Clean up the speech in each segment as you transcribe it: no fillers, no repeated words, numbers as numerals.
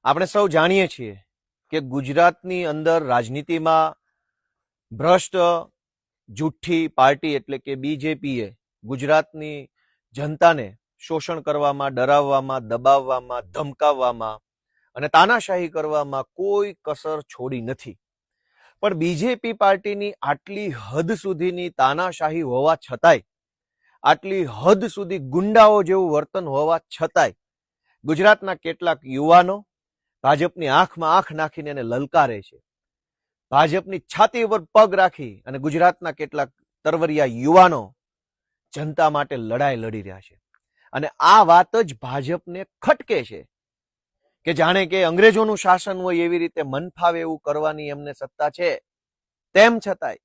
આપણે સૌ જાણીએ છીએ કે ગુજરાતની અંદર રાજનીતિમાં ભ્રષ્ટ જુઠ્ઠી પાર્ટી એટલે કે બીજેપીએ ગુજરાતની જનતાને શોષણ કરવામાં, ડરાવવામાં, દબાવવામાં, ધમકાવવામાં અને તાનાશાહી કરવામાં કોઈ કસર છોડી નથી. પણ બીજેપી પાર્ટીની આટલી હદ સુધીની તાનાશાહી હોવા છતાંય, આટલી હદ સુધી ગુંડાઓ જેવું વર્તન હોવા છતાંય ગુજરાતના કેટલાક યુવાનો ભાજપની આંખમાં આંખ નાખીને એને લલકારે છે. ભાજપની છાતી ઉપર પગ રાખી અને ગુજરાતના કેટલાક તરવરિયા યુવાનો જનતા માટે લડાઈ લડી રહ્યા છે. અને આ વાત જ ભાજપને ખટકે છે કે જાણે કે અંગ્રેજોનું શાસન હોય એવી રીતે મન ફાવે એવું કરવાની એમને સત્તા છે. તેમ છતાંય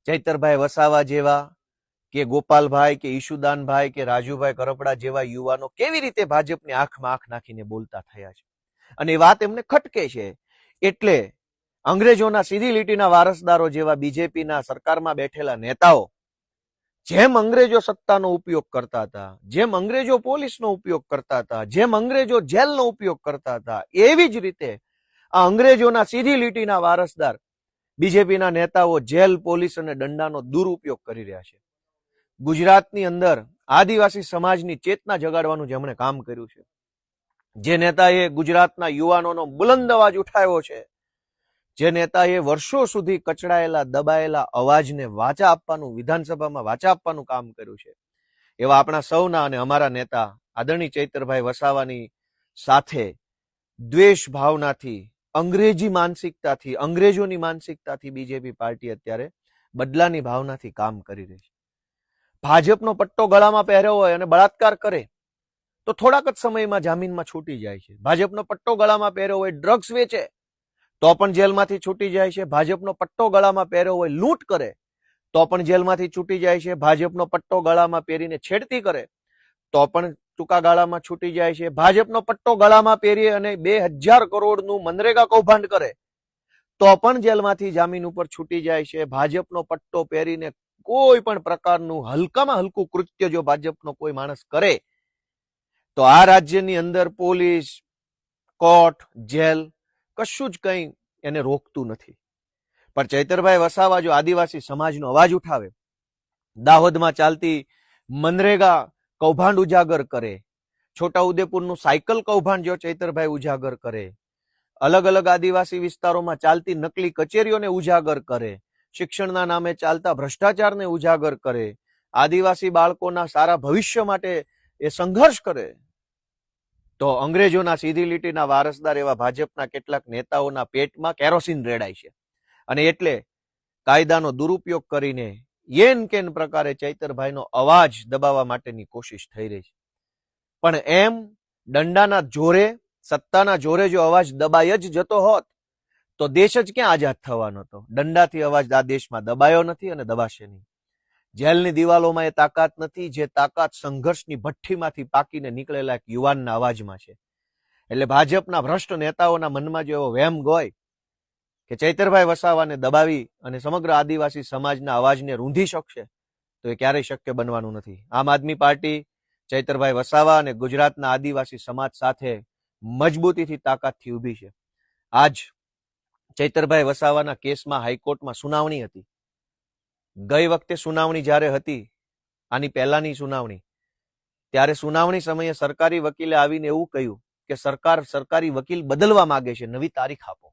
ચૈતરભાઈ વસાવા જેવા કે ગોપાલભાઈ કે ઈશુદાનભાઈ કે રાજુભાઈ કરપડા જેવા યુવાનો કેવી રીતે ભાજપની આંખમાં આંખ નાખીને બોલતા થયા છે અને એ વાત એમને ખટકે છે. એટલે અંગ્રેજોના સીધી લીટીના વારસદારો જેવા બીજેપીના સરકારમાં બેઠેલા નેતાઓ જેમ અંગ્રેજો સત્તાનો ઉપયોગ કરતા હતા, જેમ અંગ્રેજો પોલીસનો ઉપયોગ કરતા હતા, જેમ અંગ્રેજો જેલનો ઉપયોગ કરતા હતા, એવી જ રીતે આ અંગ્રેજોના સીધી લીટીના વારસદાર બીજેપીના નેતાઓ જેલ, પોલીસ અને દંડાનો દુરુપયોગ કરી રહ્યા છે. ગુજરાતની અંદર આદિવાસી સમાજની ચેતના જગાડવાનું જેમણે કામ કર્યું છે, જે નેતાએ ગુજરાતના યુવાનોનો બુલંદ અવાજ ઉઠાવ્યો છે, જે નેતાએ વર્ષો સુધી કચડાયેલા, દબાયેલા અવાજને વાચા આપવાનું, વિધાનસભામાં વાચા આપવાનું કામ કર્યું છે, એવા આપણા સૌના અને અમારા નેતા આદરણીય ચૈતરભાઈ વસાવાની સાથે દ્વેષ ભાવનાથી, અંગ્રેજી માનસિકતાથી, અંગ્રેજોની માનસિકતાથી બીજેપી પાર્ટી અત્યારે બદલાની ભાવનાથી કામ કરી રહી છે. ભાજપનો પટ્ટો ગળામાં પહેર્યો હોય અને બળાત્કાર કરે તો થોડાક જ સમયમાં જામીનમાં છૂટી જાય છે. ભાજપનો પટ્ટો ગળામાં પહેર્યો હોય, ડ્રગ્સ વેચે તો પણ જેલમાંથી છૂટી જાય છે. ભાજપનો પટ્ટો ગળામાં પહેર્યો હોય, લૂંટ કરે તો પણ જેલમાંથી છૂટી જાય છે. ભાજપનો પટ્ટો ગળામાં પહેરીને છેડતી કરે તો પણ ટૂંકા ગાળામાં છૂટી જાય છે. ભાજપનો પટ્ટો ગળામાં પહેરી અને 2000 કરોડનું મનરેગા કૌભાંડ કરે તો પણ જેલમાંથી જામીન ઉપર છૂટી જાય છે. ભાજપનો પટ્ટો પહેરીને કોઈ પણ પ્રકારનું હલકામાં હલકું કૃત્ય જો ભાજપનો કોઈ માણસ કરે તો આ રાજ્યની અંદર પોલીસ, કોર્ટ, જેલ કશું જ કંઈ એને રોકતું નથી. પણ ચૈતરભાઈ વસાવા જો આદિવાસી સમાજનો અવાજ ઉઠાવે, દાહોદમાં ચાલતી મનરેગા કૌભાંડ ઉજાગર કરે, છોટાઉદેપુરનું સાયકલ કૌભાંડ જો ચૈતરભાઈ ઉજાગર કરે, અલગ અલગ આદિવાસી વિસ્તારોમાં ચાલતી નકલી કચેરીઓને ઉજાગર કરે, શિક્ષણના નામે ચાલતા ભ્રષ્ટાચારને ઉજાગર કરે, આદિવાસી બાળકોના સારા ભવિષ્ય માટે એ સંઘર્ષ કરે, તો અંગ્રેજોના સીધી લીટીના વારસદાર એવા ભાજપના કેટલાક નેતાઓના પેટમાં કેરોસીન રેડાય છે. અને એટલે કાયદાનો દુરુપયોગ કરીને યેન કેન પ્રકારે ચૈતરભાઈનો અવાજ દબાવવા માટેની કોશિશ થઈ રહી છે. પણ એમ દંડાના જોરે, સત્તાના જોરે જો અવાજ દબાઈ જ જતો હોત તો દેશ જ ક્યાં આઝાદ થવાનો હતો. દંડાથી અવાજ આ દેશમાં દબાયો નથી અને દબાશે નહીં. જેલની દિવાલોમાં એ તાકાત નથી જે તાકાત સંઘર્ષની ભઠ્ઠીમાંથી પાકીને નીકળેલા એક યુવાનના અવાજમાં છે. એટલે ભાજપના ભ્રષ્ટ નેતાઓના મનમાં જો એવો વહેમ હોય કે ચૈતરભાઈ વસાવાને દબાવી અને સમગ્ર આદિવાસી સમાજના અવાજને રૂંધી શકશે તો એ ક્યારેય શક્ય બનવાનું નથી. આમ આદમી પાર્ટી ચૈતરભાઈ વસાવા અને ગુજરાતના આદિવાસી સમાજ સાથે મજબૂતીથી, તાકાતથી ઊભી છે. આજ ચૈતરભાઈ વસાવાના કેસમાં હાઈકોર્ટમાં સુનાવણી હતી. ગઈ વખતે સુનાવણી જ્યારે હતી, આની પહેલાની સુનાવણી, ત્યારે સુનાવણી સમયે સરકારી વકીલે આવીને એવું કહ્યું કે સરકારી વકીલ બદલવા માંગે છે, નવી તારીખ આપો.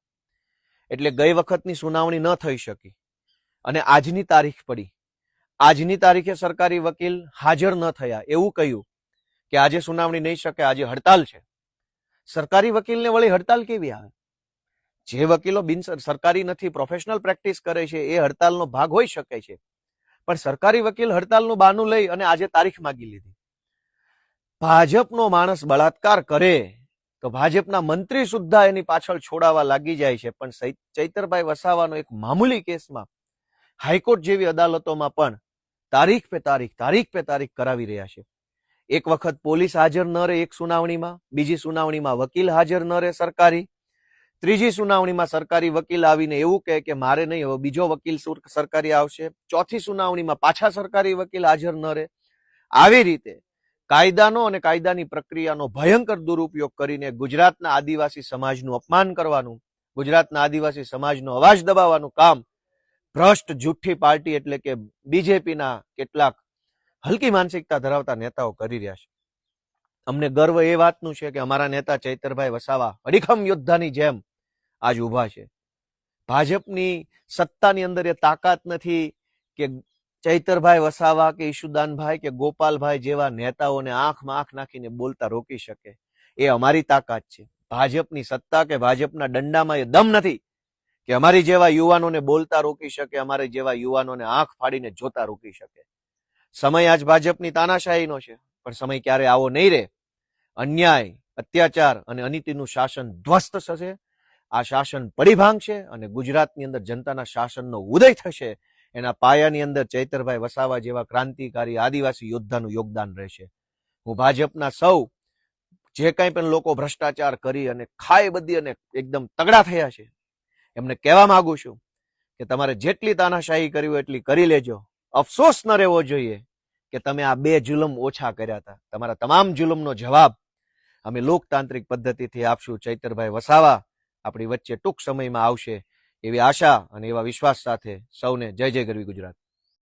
એટલે ગઈ વખતની સુનાવણી ન થઈ શકી અને આજની તારીખ પડી. આજની તારીખે સરકારી વકીલ હાજર ન થયા, એવું કહ્યું કે આજે સુનાવણી નહીં શકે, આજે હડતાલ છે. સરકારી વકીલને વળી હડતાલ કેવી આવે? જે વકીલો બિન સરકારી નથી, પ્રોફેશનલ પ્રેક્ટિસ કરે છે, એ હડતાલનો ભાગ હોઈ શકે છે. પણ સરકારી વકીલ હડતાલનું બહાનું લઈ અને આજે તારીખ માંગી લીધી. ભાજપનો માણસ બળાત્કાર કરે તો ભાજપના મંત્રી સુદ્ધા એની પાછળ છોડાવા લાગી જાય છે. પણ ચૈતરભાઈ વસાવાનો એક મામૂલી કેસમાં હાઈકોર્ટ જેવી અદાલતોમાં પણ તારીખ પે તારીખ કરાવી રહ્યા છે. એક વખત પોલીસ હાજર ન રહે એક સુનાવણીમાં, બીજી સુનાવણીમાં વકીલ હાજર ન રહે સરકારી, ત્રીજી સુનાવણીમાં સરકારી વકીલ આવીને એવું કહે કે મારે નહીં, હવે બીજો વકીલ સરકારી આવશે, ચોથી સુનાવણીમાં પાછા સરકારી વકીલ હાજર ન રહે. આવી રીતે કાયદાનો અને કાયદાની પ્રક્રિયાનો ભયંકર દુરુપયોગ કરીને ગુજરાતના આદિવાસી સમાજનું અપમાન કરવાનું, ગુજરાતના આદિવાસી સમાજનો અવાજ દબાવવાનું કામ ભ્રષ્ટ જુઠ્ઠી પાર્ટી એટલે કે બીજેપીના કેટલાક હલકી માનસિકતા ધરાવતા નેતાઓ કરી રહ્યા છે. અમને ગર્વ એ વાતનું છે કે અમારા નેતા ચૈતરભાઈ વસાવા અડીખમ યોદ્ધાની જેમ આજ ઉભા છે. ભાજપની સત્તાની અંદર એ તાકાત નથી કે ચૈતરભાઈ વસાવા કે ઈશુદાનભાઈ કે ગોપાલભાઈ જેવા નેતાઓને આંખમાં આંખ નાખીને બોલતા રોકી શકે. એ અમારી તાકાત છે. ભાજપની સત્તા કે ભાજપના દંડામાં એ દમ નથી કે અમારી જેવા યુવાનોને બોલતા રોકી શકે, અમારી જેવા યુવાનોને આંખ ફાડીને જોતા રોકી શકે. સમય આજ ભાજપની તાનાશાહીનો છે, પણ સમય ક્યારે આવો નહીં રહે. અન્યાય, અત્યાચાર અને અનીતિનું શાસન ધ્વસ્ત થશે. આ શાસન પડી ભાંગશે અને ગુજરાતની અંદર જનતાના શાસનનો ઉદય થશે. એના પાયાની અંદર ચૈતરભાઈ વસાવા જેવા ક્રાંતિકારી આદિવાસી યોદ્ધાનું યોગદાન રહેશે. હું ભાજપના સૌ જે કંઈ પણ લોકો ભ્રષ્ટાચાર કરી અને ખાઈ બધી અને એકદમ તગડા થયા છે એમને કહેવા માંગુ છું કે તમારે જેટલી તાનાશાહી કરી હોય એટલી કરી લેજો. અફસોસ ન રહેવો જોઈએ કે તમે આ 2 જુલમ ઓછા કર્યા હતા. તમારા તમામ જુલમનો જવાબ અમે લોકતાંત્રિક પદ્ધતિથી આપશું. ચૈતરભાઈ વસાવા આપણી વચ્ચે ટૂંક સમયમાં આવશે એવી આશા અને એવા વિશ્વાસ સાથે સૌને જય જય ગરવી ગુજરાત.